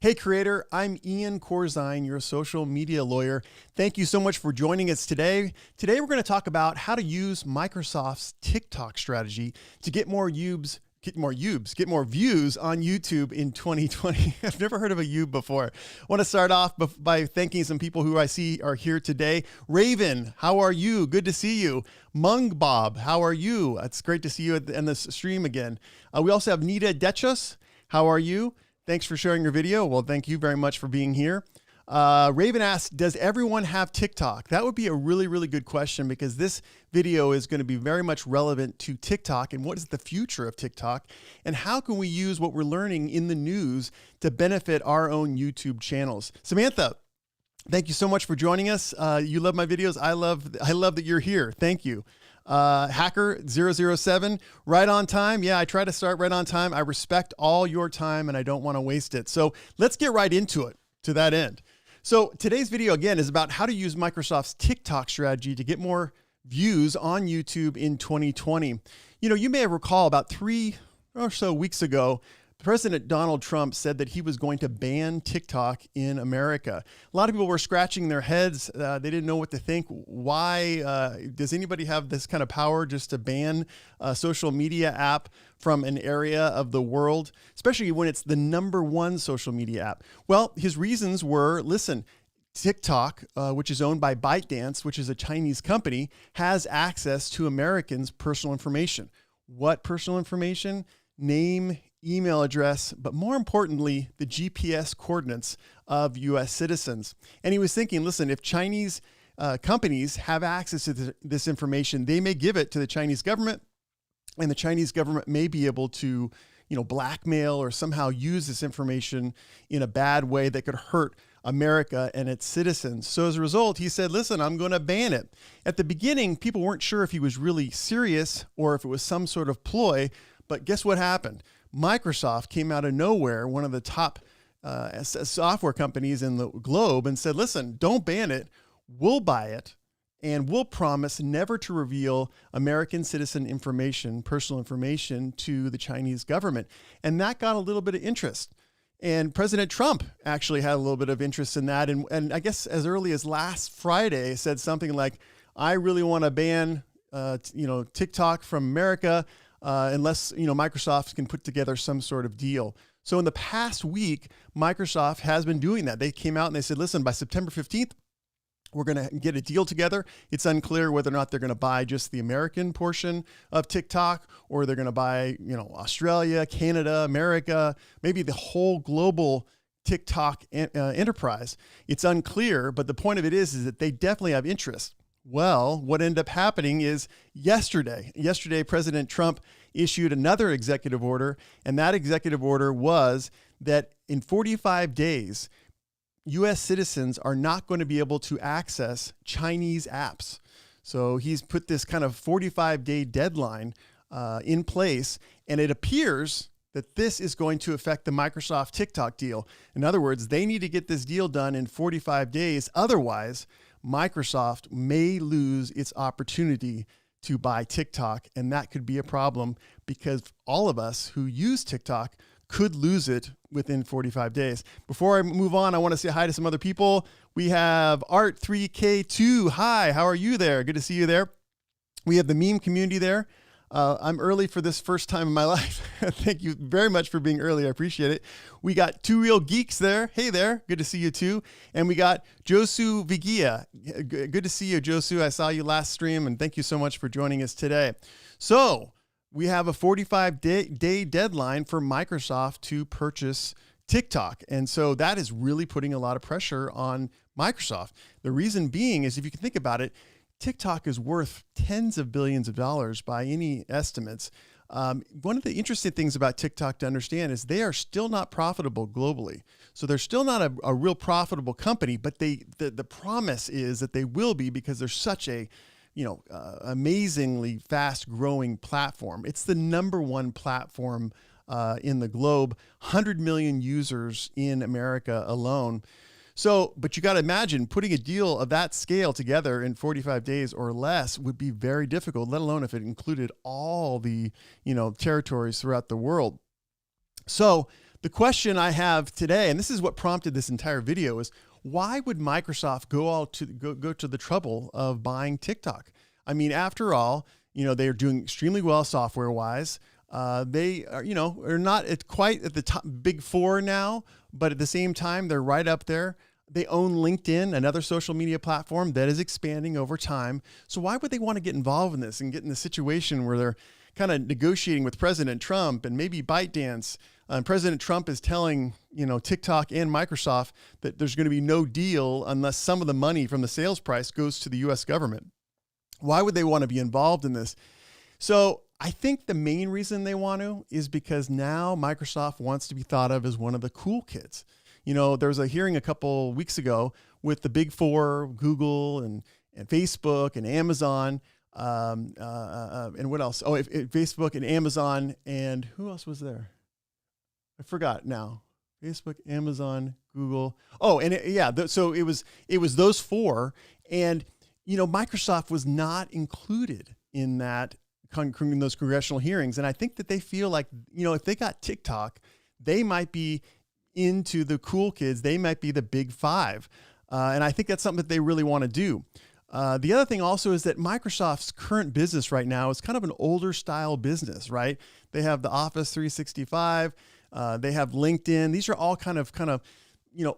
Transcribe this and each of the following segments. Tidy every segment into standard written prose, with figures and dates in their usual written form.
Hey creator, I'm Ian Corzine, your social media lawyer. Thank you so much for joining us today. Today we're going to talk about how to use Microsoft's TikTok strategy to get more views on YouTube in 2020. I've never heard of a YouTube before. I want to start off by thanking some people who I see are here today. Raven, how are you? Good to see you. Mung Bob, how are you? It's great to see you in this stream again. We also have Nita Dechus. How are you? Thanks for sharing your video. Well, thank you very much for being here. Raven asks, does everyone have TikTok? That would be a really, really good question because this video is going to be very much relevant to TikTok and what is the future of TikTok and how can we use what we're learning in the news to benefit our own YouTube channels. Samantha, thank you so much for joining us. You love my videos. I love that you're here. Thank you. Hacker007, right on time. Yeah, I try to start right on time. I respect all your time and I don't want to waste it. So let's get right into it to that end. So today's video again is about how to use Microsoft's TikTok strategy to get more views on YouTube in 2020. You know, you may recall about 3 or so weeks ago, President Donald Trump said that he was going to ban TikTok in America. A lot of people were scratching their heads. They didn't know what to think. Why does anybody have this kind of power just to ban a social media app from an area of the world, especially when it's the #1 social media app? Well, his reasons were, listen, TikTok, which is owned by ByteDance, which is a Chinese company, has access to Americans' personal information. What personal information? Name, email address, but more importantly, the GPS coordinates of US citizens. And he was thinking, listen, if Chinese companies have access to this information, they may give it to the Chinese government, and the Chinese government may be able to, blackmail or somehow use this information in a bad way that could hurt America and its citizens. So as a result, he said, listen, I'm going to ban it. At the beginning, people weren't sure if he was really serious or if it was some sort of ploy, but guess what happened? Microsoft came out of nowhere, one of the top software companies in the globe, and said, listen, don't ban it. We'll buy it, and we'll promise never to reveal American citizen information, personal information, to the Chinese government. And that got a little bit of interest. And President Trump actually had a little bit of interest in that. And I guess as early as last Friday said something like, I really want to ban TikTok from America, unless Microsoft can put together some sort of deal. So in the past week, Microsoft has been doing that. They came out and they said, listen, by September 15th, we're going to get a deal together. It's unclear whether or not they're going to buy just the American portion of TikTok, or they're going to buy, Australia, Canada, America, maybe the whole global TikTok enterprise. It's unclear, but the point of it is that they definitely have interest. Well, what ended up happening is yesterday, President Trump issued another executive order, and that executive order was that in 45 days, US citizens are not going to be able to access Chinese apps. So he's put this kind of 45-day deadline in place, and it appears that this is going to affect the Microsoft TikTok deal. In other words, they need to get this deal done in 45 days. Otherwise, Microsoft may lose its opportunity to buy TikTok, and that could be a problem because all of us who use TikTok could lose it within 45 days. Before I move on, I want to say hi to some other people. We have Art3K2. Hi, how are you there? Good to see you there. We have the meme community there. I'm early for this first time in my life. Thank you very much for being early. I appreciate it. We got Two Real Geeks there. Hey there. Good to see you too. And we got Josu Vigia. Good to see you, Josu. I saw you last stream, and thank you so much for joining us today. So we have a 45-day deadline for Microsoft to purchase TikTok. And so that is really putting a lot of pressure on Microsoft. The reason being is, if you can think about it, TikTok is worth tens of billions of dollars by any estimates. One of the interesting things about TikTok to understand is they are still not profitable globally. So they're still not a real profitable company, but the promise is that they will be because they're such a amazingly fast growing platform. It's the #1 platform in the globe, 100 million users in America alone. So, but you got to imagine putting a deal of that scale together in 45 days or less would be very difficult, let alone if it included all the, territories throughout the world. So the question I have today, and this is what prompted this entire video, is why would Microsoft go to the trouble of buying TikTok? I mean, after all, they are doing extremely well software wise. They are, are not quite at the top big four now, but at the same time, they're right up there. They own LinkedIn, another social media platform that is expanding over time. So why would they want to get involved in this and get in the situation where they're kind of negotiating with President Trump and maybe ByteDance? President Trump is telling, TikTok and Microsoft that there's going to be no deal unless some of the money from the sales price goes to the US government. Why would they want to be involved in this? So I think the main reason they want to is because now Microsoft wants to be thought of as one of the cool kids. There was a hearing a couple weeks ago with the big four, Google and Facebook and Amazon, and what else? Oh, Facebook and Amazon, and who else was there? I forgot now. Facebook, Amazon, Google. Oh, and so it was those four, and Microsoft was not included in that in those congressional hearings, and I think that they feel like if they got TikTok, they might be into the cool kids. They might be the big five. And I think that's something that they really want to do. The other thing also is that Microsoft's current business right now is kind of an older style business, right? They have the Office 365. They have LinkedIn. These are all kind of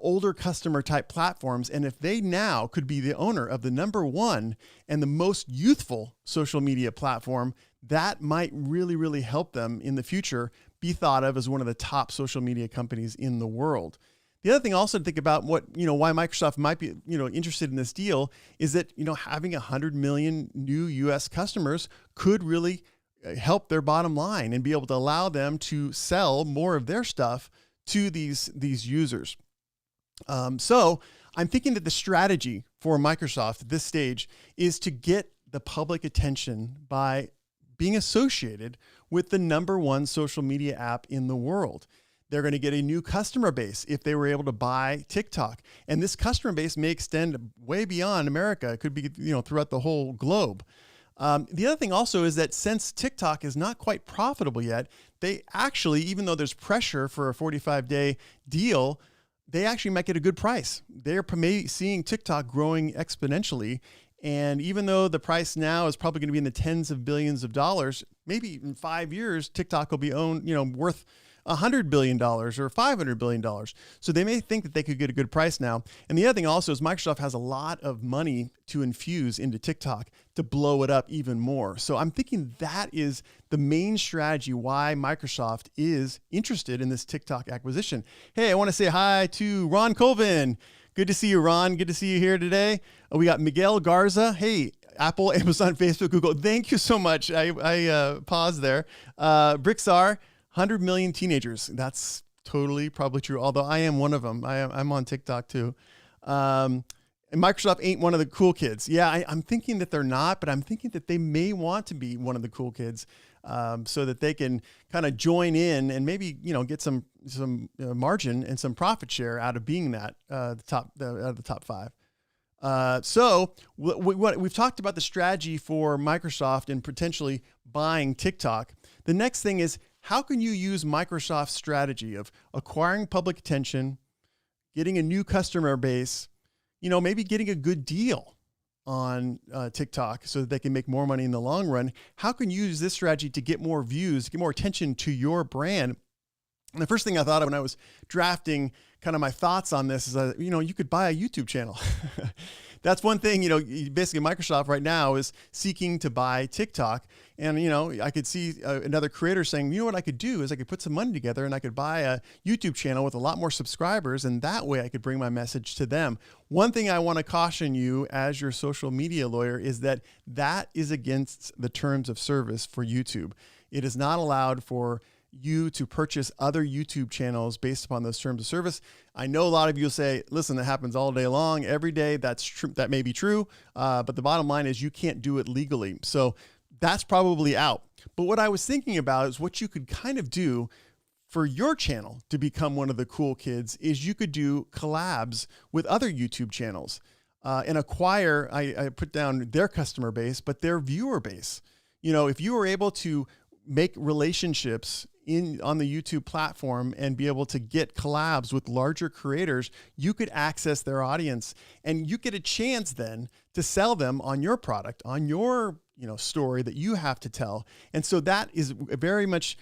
older customer type platforms. And if they now could be the owner of the number one and the most youthful social media platform, that might really, really help them in the future be thought of as one of the top social media companies in the world. The other thing also to think about why Microsoft might be, interested in this deal is that, having 100 million new US customers could really help their bottom line and be able to allow them to sell more of their stuff to these users. So I'm thinking that the strategy for Microsoft at this stage is to get the public attention by being associated with the number one social media app in the world. They're going to get a new customer base if they were able to buy TikTok. And this customer base may extend way beyond America. It could be, throughout the whole globe. The other thing also is that since TikTok is not quite profitable yet, they actually, even though there's pressure for a 45-day deal, they actually might get a good price. They're seeing TikTok growing exponentially. And even though the price now is probably going to be in the tens of billions of dollars, maybe in 5 years, TikTok will be worth $100 billion or $500 billion. So they may think that they could get a good price now. And the other thing also is Microsoft has a lot of money to infuse into TikTok to blow it up even more. So I'm thinking that is the main strategy why Microsoft is interested in this TikTok acquisition. Hey, I want to say hi to Ron Colvin. Good to see you, Ron. Good to see you here today. We got Miguel Garza. Hey, Apple, Amazon, Facebook, Google. Thank you so much. I paused there. Brixar, 100 million teenagers. That's totally probably true, although I am one of them. I'm on TikTok too. And Microsoft ain't one of the cool kids. Yeah, I'm thinking that they're not, but I'm thinking that they may want to be one of the cool kids so that they can kind of join in and maybe, get some margin and some profit share out of being that out of the top five. So we've talked about the strategy for Microsoft and potentially buying TikTok. The next thing is, how can you use Microsoft's strategy of acquiring public attention, getting a new customer base, maybe getting a good deal on TikTok so that they can make more money in the long run? How can you use this strategy to get more views, get more attention to your brand? And the first thing I thought of when I was drafting kind of my thoughts on this is, you could buy a YouTube channel. That's one thing, basically Microsoft right now is seeking to buy TikTok. And, I could see another creator saying, what I could do is I could put some money together and I could buy a YouTube channel with a lot more subscribers. And that way I could bring my message to them. One thing I want to caution you as your social media lawyer is that is against the terms of service for YouTube. It is not allowed for you to purchase other YouTube channels based upon those terms of service. I know a lot of you will say, listen, that happens all day long, every day. That's true. That may be true. But the bottom line is you can't do it legally. So that's probably out. But what I was thinking about is what you could kind of do for your channel to become one of the cool kids is you could do collabs with other YouTube channels and acquire, I put down their customer base, but their viewer base. If you were able to make relationships on the YouTube platform and be able to get collabs with larger creators, you could access their audience and you get a chance then to sell them on your product, on your, story that you have to tell. And so that is very much,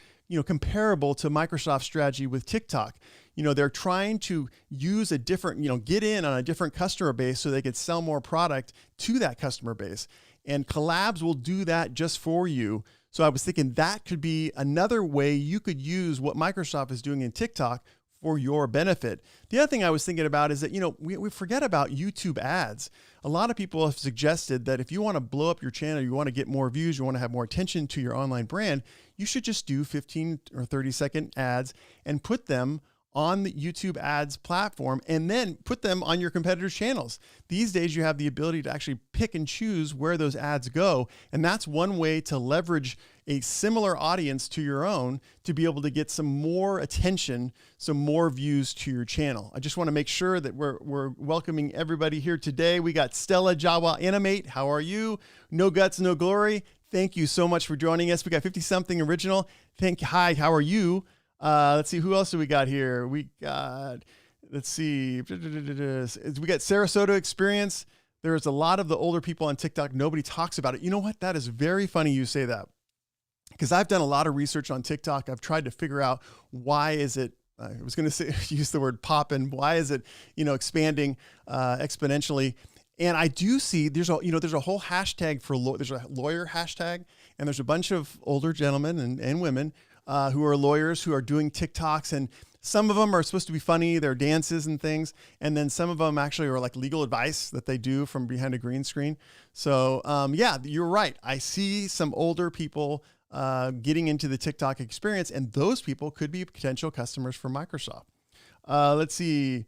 comparable to Microsoft's strategy with TikTok. They're trying to use a different, get in on a different customer base so they could sell more product to that customer base. And collabs will do that just for you. So I was thinking that could be another way you could use what Microsoft is doing in TikTok for your benefit. The other thing I was thinking about is that, we forget about YouTube ads. A lot of people have suggested that if you want to blow up your channel, you want to get more views, you want to have more attention to your online brand, you should just do 15 or 30-second ads and put them on the YouTube ads platform and then put them on your competitors' channels. These days, you have the ability to actually pick and choose where those ads go. And that's one way to leverage a similar audience to your own to be able to get some more attention, some more views to your channel. I just want to make sure that we're welcoming everybody here today. We got Stella Jawa Animate. How are you? No Guts, No Glory. Thank you so much for joining us. We got 50-something original. Hi, how are you? Let's see, who else do we got here? We got, let's see, we got Sarasota Experience. There's a lot of the older people on TikTok. Nobody talks about it. You know what? That is very funny you say that, because I've done a lot of research on TikTok. I've tried to figure out why is it, I was going to say, use the word poppin'. Why is it, expanding exponentially? And I do see there's a whole hashtag for, there's a lawyer hashtag, and there's a bunch of older gentlemen and women who are lawyers who are doing TikToks, and some of them are supposed to be funny. They're dances and things. And then some of them actually are like legal advice that they do from behind a green screen. So yeah, you're right. I see some older people getting into the TikTok experience, and those people could be potential customers for Microsoft. Let's see.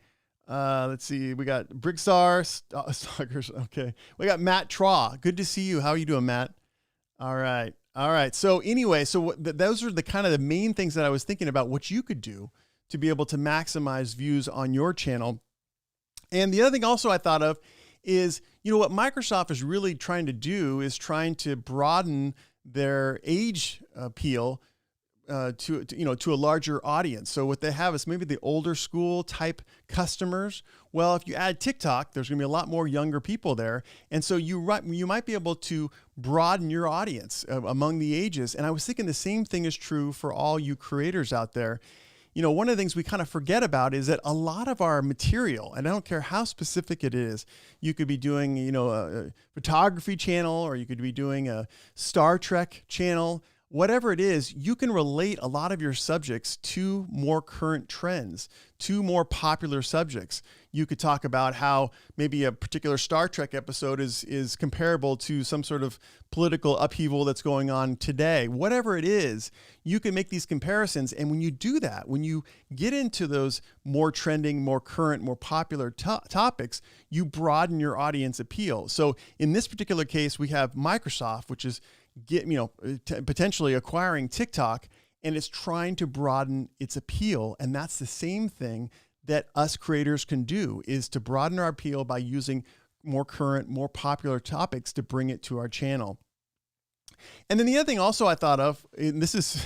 We got Brigstar Stalkers. Okay. We got Matt Traw. Good to see you. How are you doing, Matt? All right. So anyway, those are the kind of the main things that I was thinking about what you could do to be able to maximize views on your channel. And the other thing also I thought of is, what Microsoft is really trying to do is trying to broaden their age appeal to a larger audience. So what they have is maybe the older school type customers. Well, if you add TikTok, there's going to be a lot more younger people there. And so you might be able to broaden your audience among the ages. And I was thinking the same thing is true for all you creators out there. One of the things we kind of forget about is that a lot of our material, and I don't care how specific it is, you could be doing, a photography channel, or you could be doing a Star Trek channel. Whatever it is, you can relate a lot of your subjects to more current trends, to more popular subjects. You could talk about how maybe a particular Star Trek episode is comparable to some sort of political upheaval that's going on today. Whatever it is, you can make these comparisons. And when you do that, when you get into those more trending, more current, more popular topics, you broaden your audience appeal. So in this particular case, we have Microsoft, which is potentially acquiring TikTok, and it's trying to broaden its appeal. And that's the same thing that us creators can do, is to broaden our appeal by using more current, more popular topics to bring it to our channel. And then the other thing also I thought of, and this is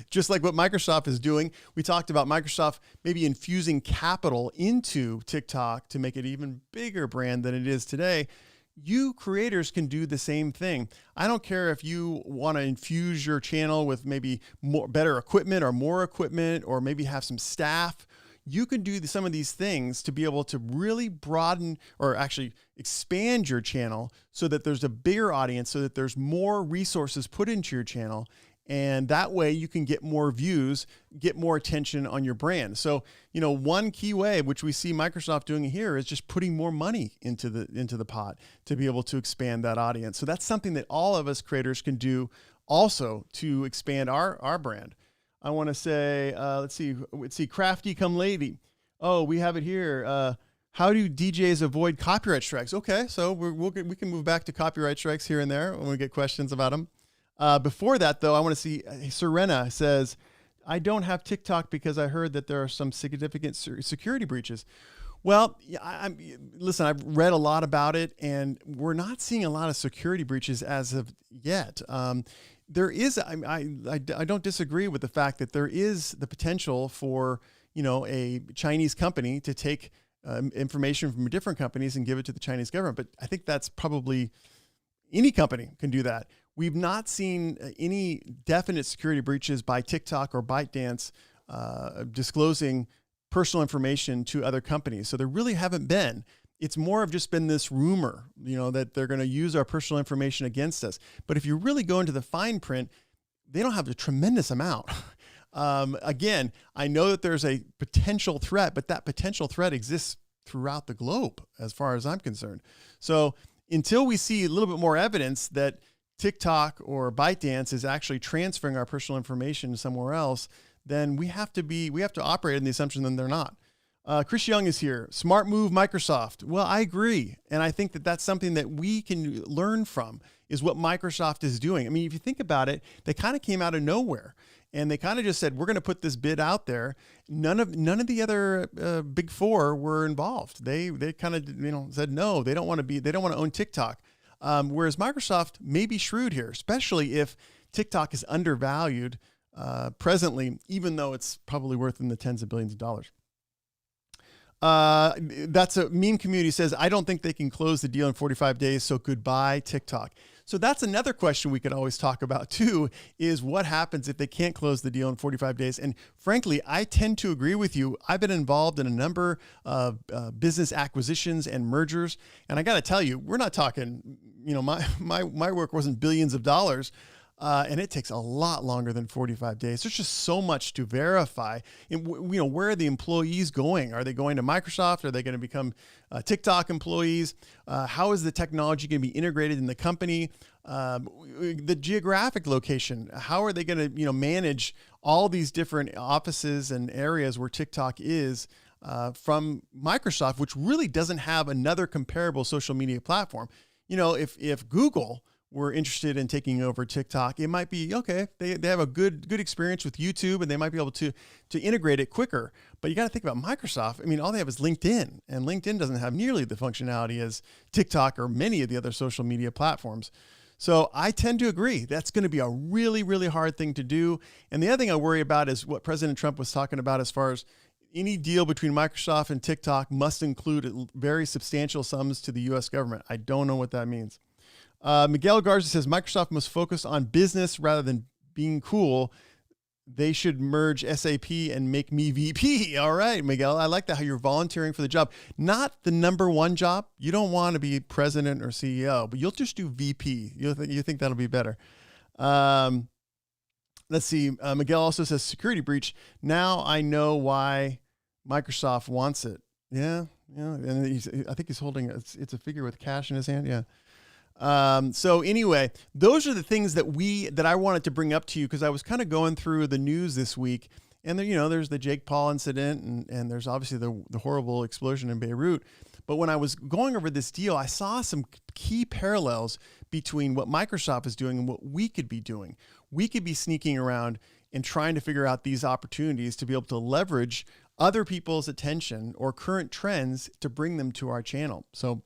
just like what Microsoft is doing. We talked about Microsoft maybe infusing capital into TikTok to make it even bigger brand than it is today. You creators can do the same thing. I don't care if you want to infuse your channel with maybe better equipment or more equipment, or maybe have some staff. You can do some of these things to be able to really broaden or actually expand your channel so that there's a bigger audience, so that there's more resources put into your channel. And that way you can get more views, get more attention on your brand. So, one key way, which we see Microsoft doing here, is just putting more money into the pot to be able to expand that audience. So that's something that all of us creators can do also to expand our brand. I want to say, let's see, Crafty Come Lady. Oh, we have it here. How do DJs avoid copyright strikes? Okay, so we can move back to copyright strikes here and there when we get questions about them. Before that, though, I want to see, Serena says, I don't have TikTok because I heard that there are some significant security breaches. Well, listen, I've read a lot about it, and we're not seeing a lot of security breaches as of yet. there is, I don't disagree with the fact that there is the potential for, a Chinese company to take information from different companies and give it to the Chinese government. But I think that's probably any company can do that. We've not seen any definite security breaches by TikTok or ByteDance disclosing personal information to other companies. So there really haven't been. It's more of just been this rumor, that they're going to use our personal information against us. But if you really go into the fine print, they don't have a tremendous amount. Again, I know that there's a potential threat, but that potential threat exists throughout the globe, as far as I'm concerned. So until we see a little bit more evidence that TikTok or ByteDance is actually transferring our personal information somewhere else, then we have to operate in the assumption that they're not. Chris Young is here. Smart move, Microsoft. Well, I agree. And I think that that's something that we can learn from, is what Microsoft is doing. I mean, if you think about it, they kind of came out of nowhere and they kind of just said, we're going to put this bid out there. None of the other big four were involved. They kind of, said, no, they don't want to own TikTok. Whereas Microsoft may be shrewd here, especially if TikTok is undervalued presently, even though it's probably worth in the tens of billions of dollars. That's a meme community says, I don't think they can close the deal in 45 days. So goodbye, TikTok. So that's another question we could always talk about too, is what happens if they can't close the deal in 45 days? And frankly, I tend to agree with you. I've been involved in a number of business acquisitions and mergers. And I got to tell you, we're not talking, my work wasn't billions of dollars. And it takes a lot longer than 45 days. There's just so much to verify. And where are the employees going? Are they going to Microsoft? Are they going to become TikTok employees? How is the technology going to be integrated in the company? The geographic location. How are they going to manage all these different offices and areas where TikTok is from Microsoft, which really doesn't have another comparable social media platform? If Google were interested in taking over TikTok, it might be, okay, they have a good experience with YouTube and they might be able to integrate it quicker. But you got to think about Microsoft. I mean, all they have is LinkedIn, and LinkedIn doesn't have nearly the functionality as TikTok or many of the other social media platforms. So I tend to agree. That's going to be a really, really hard thing to do. And the other thing I worry about is what President Trump was talking about as far as any deal between Microsoft and TikTok must include very substantial sums to the U.S. government. I don't know what that means. Miguel Garza says Microsoft must focus on business rather than being cool. They should merge SAP and make me VP. All right, Miguel, I like that, how you're volunteering for the job. Not the number one job. You don't want to be president or CEO, but you'll just do VP. You think that'll be better. Let's see. Miguel also says security breach. Now I know why Microsoft wants it. Yeah. And I think he's holding, it's a figure with cash in his hand. Yeah. So anyway, those are the things that I wanted to bring up to you, because I was kind of going through the news this week, and there's the Jake Paul incident, and there's obviously the horrible explosion in Beirut. But when I was going over this deal, I saw some key parallels between what Microsoft is doing and what we could be doing. We could be sneaking around and trying to figure out these opportunities to be able to leverage other people's attention or current trends to bring them to our channel. So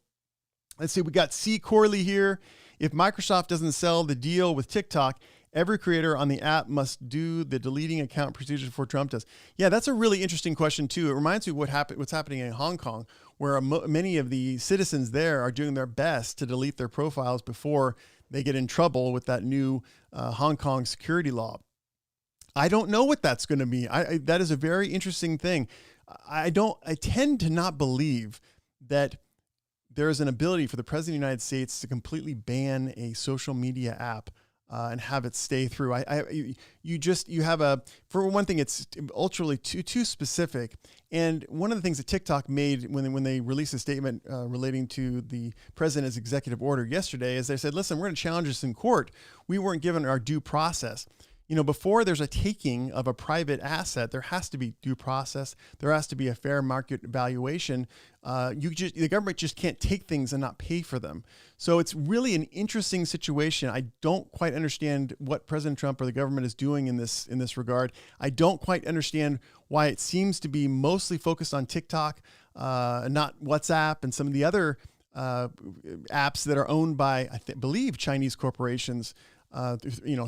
let's see, we got C. Corley here. If Microsoft doesn't sell the deal with TikTok, every creator on the app must do the deleting account procedure before Trump does. Yeah, that's a really interesting question too. It reminds me of what's happening in Hong Kong, where many of the citizens there are doing their best to delete their profiles before they get in trouble with that new Hong Kong security law. I don't know what that's going to be. That is a very interesting thing. I tend to not believe that there is an ability for the President of the United States to completely ban a social media app and have it stay through. For one thing, it's ultra too specific. And one of the things that TikTok made when they released a statement relating to the president's executive order yesterday is they said, listen, we're going to challenge this in court. We weren't given our due process. Before there's a taking of a private asset, there has to be due process. There has to be a fair market valuation. The government just can't take things and not pay for them. So it's really an interesting situation. I don't quite understand what President Trump or the government is doing in this regard. I don't quite understand why it seems to be mostly focused on TikTok, not WhatsApp and some of the other apps that are owned by, I believe, Chinese corporations.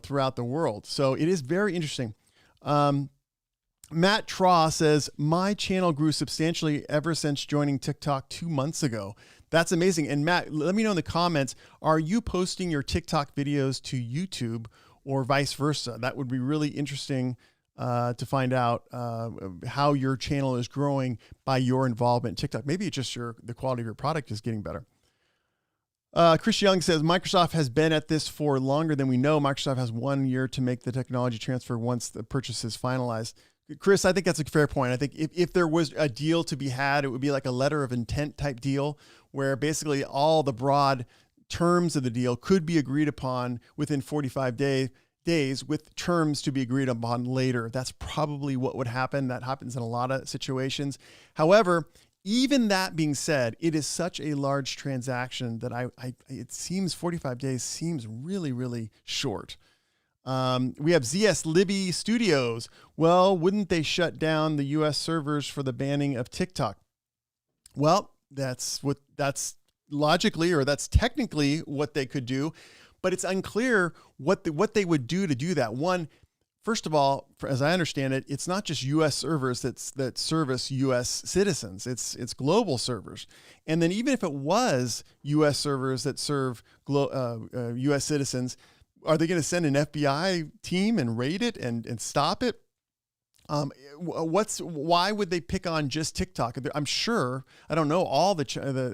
throughout the world. So it is very interesting. Matt Traw says, my channel grew substantially ever since joining TikTok 2 months ago. That's amazing. And Matt, let me know in the comments, are you posting your TikTok videos to YouTube or vice versa? That would be really interesting to find out how your channel is growing by your involvement in TikTok. Maybe it's just the quality of your product is getting better. Chris Young says, Microsoft has been at this for longer than we know. Microsoft has 1 year to make the technology transfer once the purchase is finalized. Chris, I think that's a fair point. I think if there was a deal to be had, it would be like a letter of intent type deal where basically all the broad terms of the deal could be agreed upon within 45 days with terms to be agreed upon later. That's probably what would happen. That happens in a lot of situations. However, even that being said, it is such a large transaction that it seems 45 days seems really, really short. We have ZS Libby Studios. Well, wouldn't they shut down the US servers for the banning of TikTok? Well, that's logically, or that's technically what they could do, but it's unclear what they would do to do that. One, first of all, as I understand it, it's not just US servers that service US citizens. It's global servers. And then even if it was US servers that serve US citizens, are they going to send an FBI team and raid it and stop it? Why would they pick on just TikTok? I'm sure, I don't know all the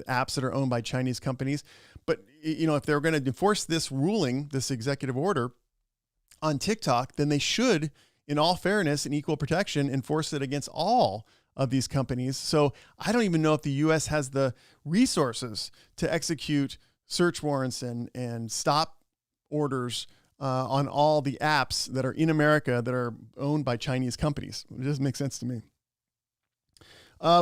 apps that are owned by Chinese companies, but if they're going to enforce this ruling, this executive order on TikTok, then they should, in all fairness and equal protection, enforce it against all of these companies. So I don't even know if the US has the resources to execute search warrants and stop orders on all the apps that are in America that are owned by Chinese companies. It doesn't make sense to me.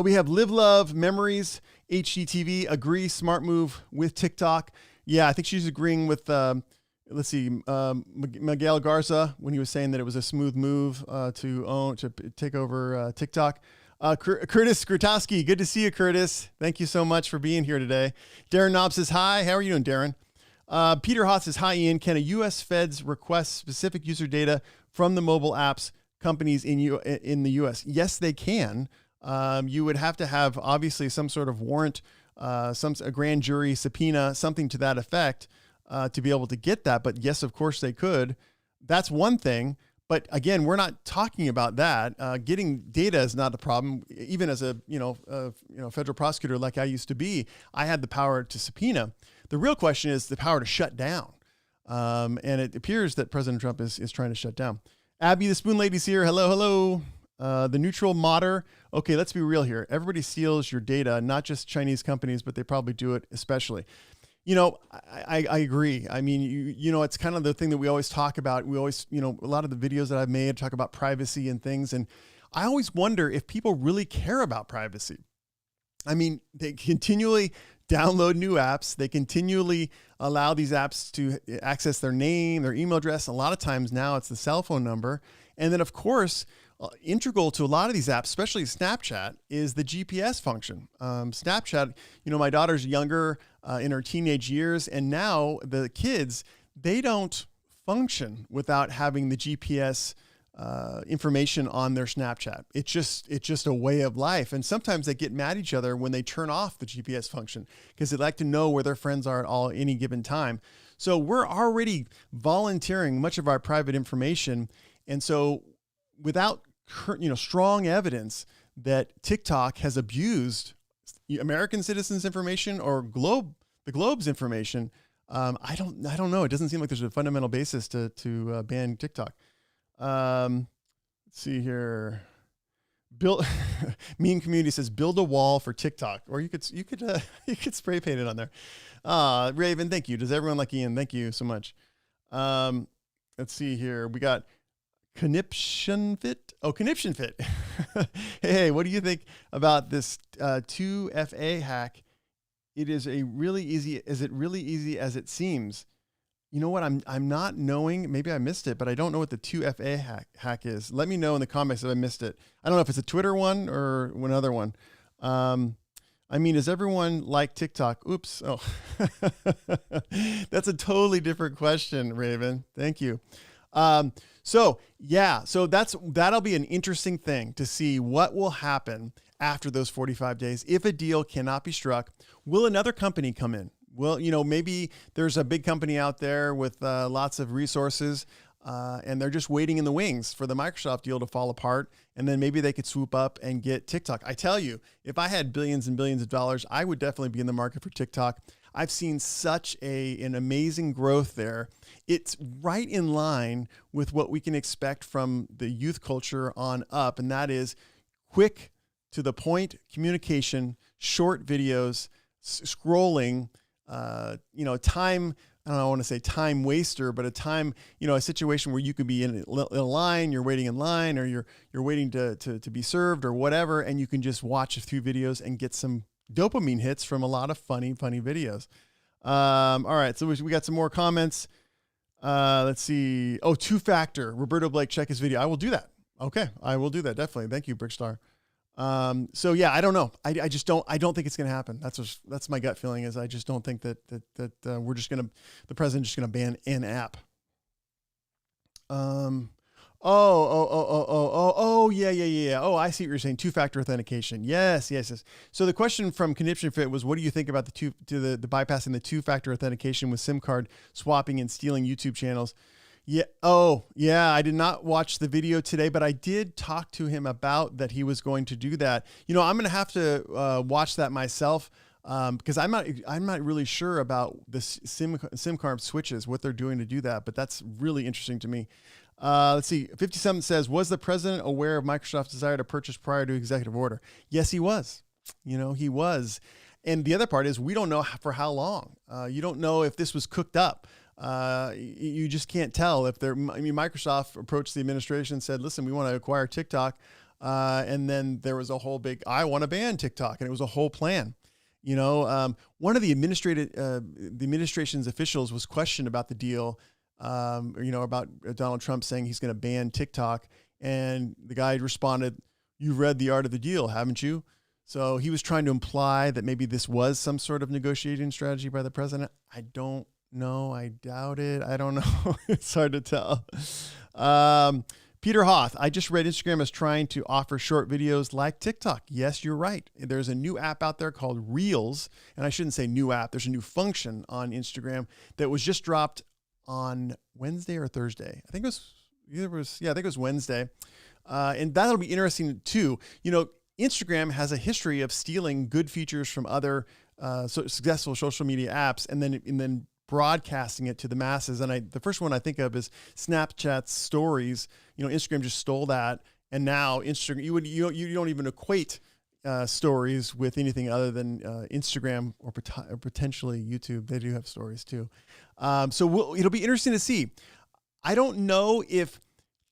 We have Live Love Memories, HGTV, agree, smart move with TikTok. Yeah, I think she's agreeing with, Miguel Garza when he was saying that it was a smooth move to take over TikTok. Curtis Grutowski, good to see you, Curtis. Thank you so much for being here today. Darren Knob says, hi, how are you doing, Darren? Peter Hoth says, hi, Ian. Can a U.S. feds request specific user data from the mobile apps companies in the U.S.? Yes, they can. You would have to have, obviously, some sort of warrant, a grand jury subpoena, something to that effect to be able to get that. But yes, of course, they could. That's one thing. But again, we're not talking about that. Getting data is not a problem. Even as a federal prosecutor like I used to be, I had the power to subpoena. The real question is the power to shut down. And it appears that President Trump is trying to shut down. Abby, the Spoon Lady's here. Hello, hello. The neutral modder. Okay, let's be real here. Everybody steals your data, not just Chinese companies, but they probably do it especially. I agree. I mean, it's kind of the thing that we always talk about. We always, a lot of the videos that I've made talk about privacy and things. And I always wonder if people really care about privacy. I mean, they continually download new apps. They continually allow these apps to access their name, their email address. A lot of times now it's the cell phone number. And then of course, integral to a lot of these apps, especially Snapchat, is the GPS function. Snapchat, my daughter's younger in her teenage years, and now the kids, they don't function without having the GPS information on their Snapchat. It's just a way of life. And sometimes they get mad at each other when they turn off the GPS function because they like to know where their friends are at any given time. So we're already volunteering much of our private information. And so without strong evidence that TikTok has abused American citizens' information or the globe's information, I don't know. It doesn't seem like there's a fundamental basis to ban TikTok. Let's see here. Meme Community says build a wall for TikTok, or you could spray paint it on there. Raven, thank you. Does everyone like Ian? Thank you so much. Let's see here. We got Conniption Fit. Oh, Conniption Fit. Hey, what do you think about this 2FA hack? Is it really easy as it seems? You know what? I'm not knowing. Maybe I missed it, but I don't know what the 2FA hack is. Let me know in the comments if I missed it. I don't know if it's a Twitter one or another one. I'm I mean, does everyone like TikTok? Oops. Oh, that's a totally different question, Raven. Thank you. So that'll be an interesting thing to see what will happen after those 45 days. If a deal cannot be struck, will another company come in? Well, maybe there's a big company out there with lots of resources, and they're just waiting in the wings for the Microsoft deal to fall apart. And then maybe they could swoop up and get TikTok. I tell you, if I had billions and billions of dollars, I would definitely be in the market for TikTok. I've seen such an amazing growth there. It's right in line with what we can expect from the youth culture on up. And that is quick, to the point communication, short videos, scrolling, time. I don't want to say time waster, but a situation where you could be in a line, you're waiting in line, or you're waiting to be served or whatever. And you can just watch a few videos and get some dopamine hits from a lot of funny videos. All right. So we got some more comments. Let's see. Oh, two-factor. Roberto Blake, check his video. I will do that. Okay. I will do that. Definitely. Thank you, Brickstar. So yeah, I don't know. I don't think it's going to happen. That's my gut feeling is I just don't think that the president's just going to ban an app. Yeah. Oh, I see what you're saying. Two-factor authentication. Yes. So the question from Conniption Fit was, what do you think about the bypassing the two-factor authentication with SIM card swapping and stealing YouTube channels? Yeah. Oh, yeah. I did not watch the video today, but I did talk to him about that. He was going to do that. I'm going to have to watch that myself because I'm not really sure about the SIM card switches, what they're doing to do that. But that's really interesting to me. Let's see. 57 says, was the president aware of Microsoft's desire to purchase prior to executive order? Yes, he was. He was. And the other part is we don't know for how long. You don't know if this was cooked up. You just can't tell if Microsoft approached the administration and said, listen, we want to acquire TikTok. And then there was a whole big, I want to ban TikTok. And it was a whole plan. One of the administration's officials was questioned about the deal, about Donald Trump saying he's going to ban TikTok. And the guy responded, you've read The Art of the Deal, haven't you? So he was trying to imply that maybe this was some sort of negotiating strategy by the president. I don't know. I doubt it. I don't know. It's hard to tell. Peter Hoth, I just read Instagram is trying to offer short videos like TikTok. Yes, you're right. There's a new app out there called Reels. And I shouldn't say new app. There's a new function on Instagram that was just dropped on Wednesday or Thursday. I think it was Wednesday. And that'll be interesting too. Instagram has a history of stealing good features from other successful social media apps and then broadcasting it to the masses. And the first one I think of is Snapchat's stories. Instagram just stole that, and now Instagram you don't even equate stories with anything other than Instagram or potentially YouTube. They do have stories too. So it'll be interesting to see. I don't know if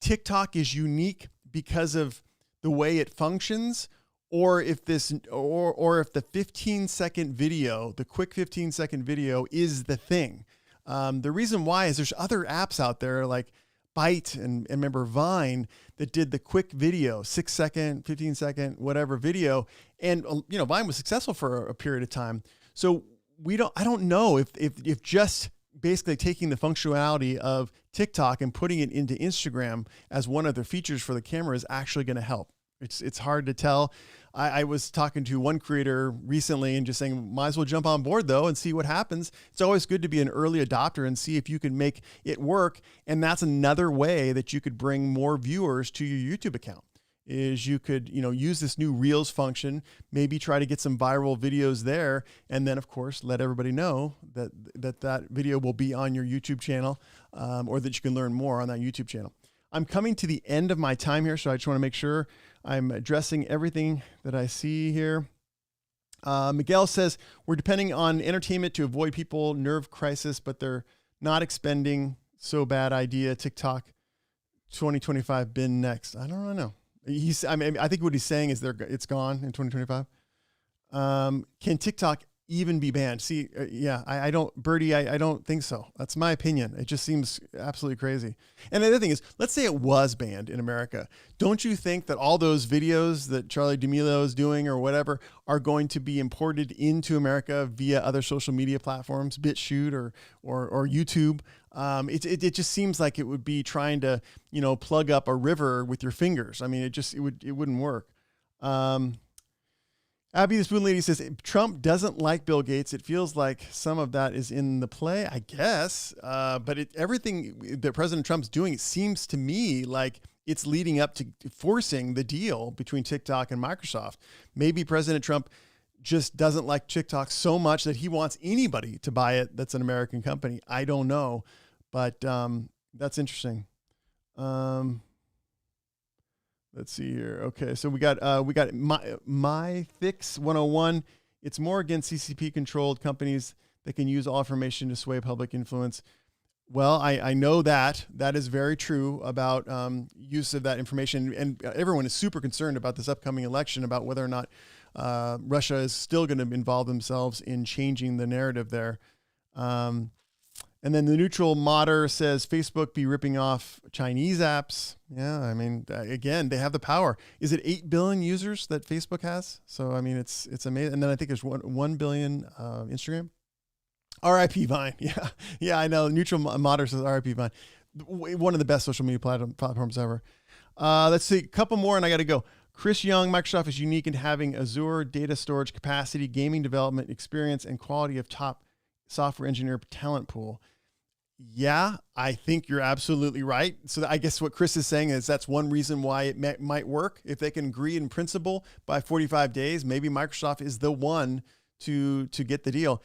TikTok is unique because of the way it functions, or if the 15-second video, the quick 15-second video is the thing. The reason why is there's other apps out there like Byte and remember Vine that did the quick video, 6-second, 15-second, whatever video. And, Vine was successful for a period of time. So I don't know if just basically taking the functionality of TikTok and putting it into Instagram as one of the features for the camera is actually going to help. It's hard to tell. I was talking to one creator recently and just saying, might as well jump on board though and see what happens. It's always good to be an early adopter and see if you can make it work. And that's another way that you could bring more viewers to your YouTube account. Is you could, use this new Reels function, maybe try to get some viral videos there. And then of course, let everybody know that video will be on your YouTube channel, or that you can learn more on that YouTube channel. I'm coming to the end of my time here, so I just want to make sure I'm addressing everything that I see here. Miguel says, we're depending on entertainment to avoid people nerve crisis, but they're not expending. So bad idea. TikTok 2025 bin next. I don't know. I think what he's saying is it's gone in 2025. Can TikTok even be banned. See, yeah, I don't, Birdie, I don't think so. That's my opinion. It just seems absolutely crazy. And the other thing is, let's say it was banned in America. Don't you think that all those videos that Charlie D'Amelio is doing or whatever are going to be imported into America via other social media platforms, BitChute or YouTube? It just seems like it would be trying to, plug up a river with your fingers. I mean, it wouldn't work. Abby the Spoon Lady says, Trump doesn't like Bill Gates. It feels like some of that is in the play, I guess. But everything that President Trump's doing, it seems to me like it's leading up to forcing the deal between TikTok and Microsoft. Maybe President Trump just doesn't like TikTok so much that he wants anybody to buy it that's an American company. I don't know, but that's interesting. Let's see here. Okay, so we got my Fix 101. It's more against CCP controlled companies that can use all information to sway public influence. Well, I know that is very true about use of that information, and everyone is super concerned about this upcoming election, about whether or not Russia is still going to involve themselves in changing the narrative there. And then the neutral modder says Facebook be ripping off Chinese apps. Yeah, I mean, again, they have the power. Is it 8 billion users that Facebook has? So, I mean, it's amazing. And then I think there's 1 billion Instagram. RIP Vine. Yeah, I know. Neutral modder says RIP Vine. One of the best social media platforms ever. Let's see, a couple more and I got to go. Chris Young, Microsoft is unique in having Azure data storage capacity, gaming development experience, and quality of top software engineer talent pool. Yeah, I think you're absolutely right. So I guess what Chris is saying is that's one reason why it might work. If they can agree in principle by 45 days, maybe Microsoft is the one to get the deal.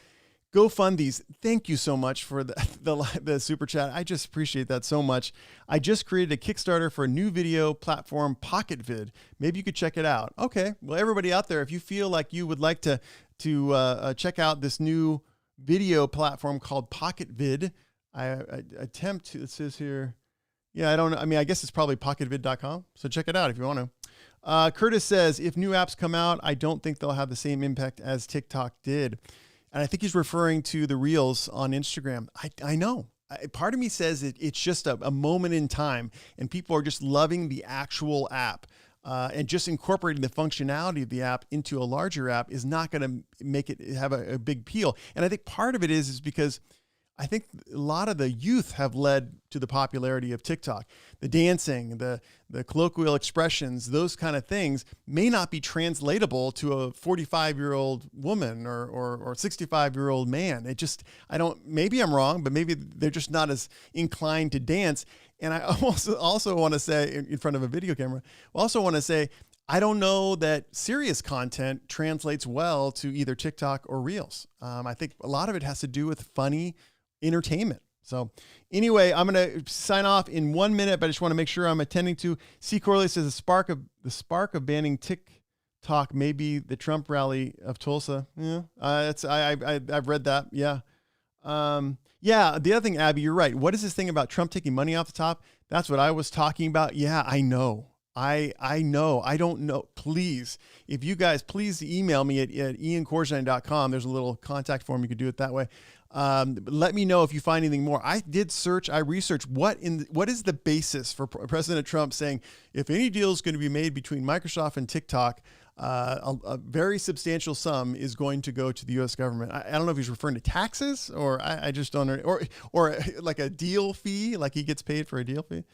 GoFundMe's, thank you so much for the super chat. I just appreciate that so much. I just created a Kickstarter for a new video platform, PocketVid. Maybe you could check it out. Okay, well, everybody out there, if you feel like you would like to check out this new video platform called PocketVid, I attempt to, it says here, yeah, I don't know. I mean, I guess it's probably pocketvid.com. So check it out if you want to. Curtis says, if new apps come out, I don't think they'll have the same impact as TikTok did. And I think he's referring to the Reels on Instagram. I know. Part of me says it's just a moment in time and people are just loving the actual app. And just incorporating the functionality of the app into a larger app is not going to make it have a big appeal. And I think part of it is because I think a lot of the youth have led to the popularity of TikTok. The dancing, the colloquial expressions, those kind of things may not be translatable to a 45-year-old woman or 65-year-old man. Maybe I'm wrong, but maybe they're just not as inclined to dance. And I also want to say in front of a video camera, I also want to say, I don't know that serious content translates well to either TikTok or Reels. I think a lot of it has to do with funny entertainment. So anyway, I'm going to sign off in 1 minute, but I just want to make sure I'm attending to. C. Corley says the spark of banning TikTok may be the Trump rally of Tulsa. Yeah, I've read that. Yeah. Yeah. The other thing, Abby, you're right. What is this thing about Trump taking money off the top? That's what I was talking about. Yeah, I know. I know. I don't know. Please, if you guys, please email me at iancorjine.com. There's a little contact form. You could do it that way. Let me know if you find anything more. I researched what is the basis for President Trump saying if any deal is going to be made between Microsoft and TikTok, a very substantial sum is going to go to the U.S. government. I don't know if he's referring to taxes or I just don't know, or like a deal fee, like he gets paid for a deal fee.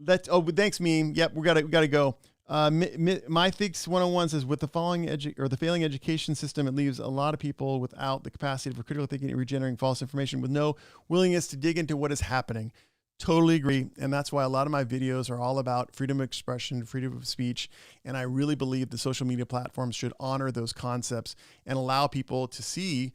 Thanks, meme. Yep, we gotta go. My Fix 101 says, with the failing education system, it leaves a lot of people without the capacity for critical thinking and regenerating false information with no willingness to dig into what is happening. Totally agree. And that's why a lot of my videos are all about freedom of expression, freedom of speech. And I really believe the social media platforms should honor those concepts and allow people to see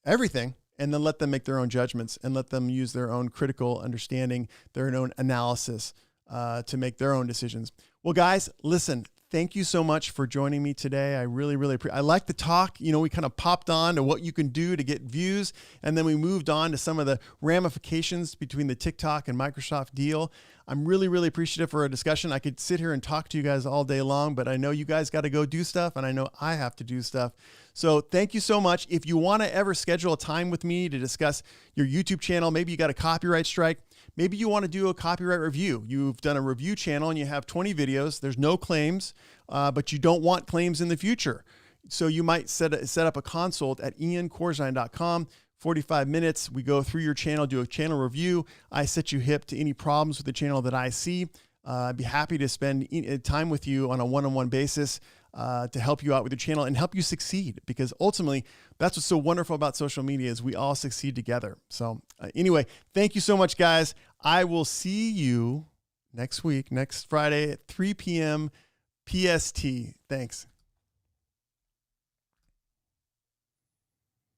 everything and then let them make their own judgments and let them use their own critical understanding, their own analysis to make their own decisions. Well, guys, listen, thank you so much for joining me today. I really, really appreciate it. I like the talk. We kind of popped on to what you can do to get views, and then we moved on to some of the ramifications between the TikTok and Microsoft deal. I'm really, really appreciative for a discussion. I could sit here and talk to you guys all day long, but I know you guys got to go do stuff, and I know I have to do stuff. So thank you so much. If you want to ever schedule a time with me to discuss your YouTube channel, maybe you got a copyright strike, maybe you want to do a copyright review. You've done a review channel and you have 20 videos. There's no claims, but you don't want claims in the future. So you might set up a consult at iancorzine.com. 45 minutes. We go through your channel, do a channel review. I set you hip to any problems with the channel that I see. I'd be happy to spend time with you on a one-on-one basis to help you out with your channel and help you succeed, because ultimately that's what's so wonderful about social media is we all succeed together. So anyway, thank you so much, guys. I will see you next week, next Friday at 3 p.m. PST. Thanks.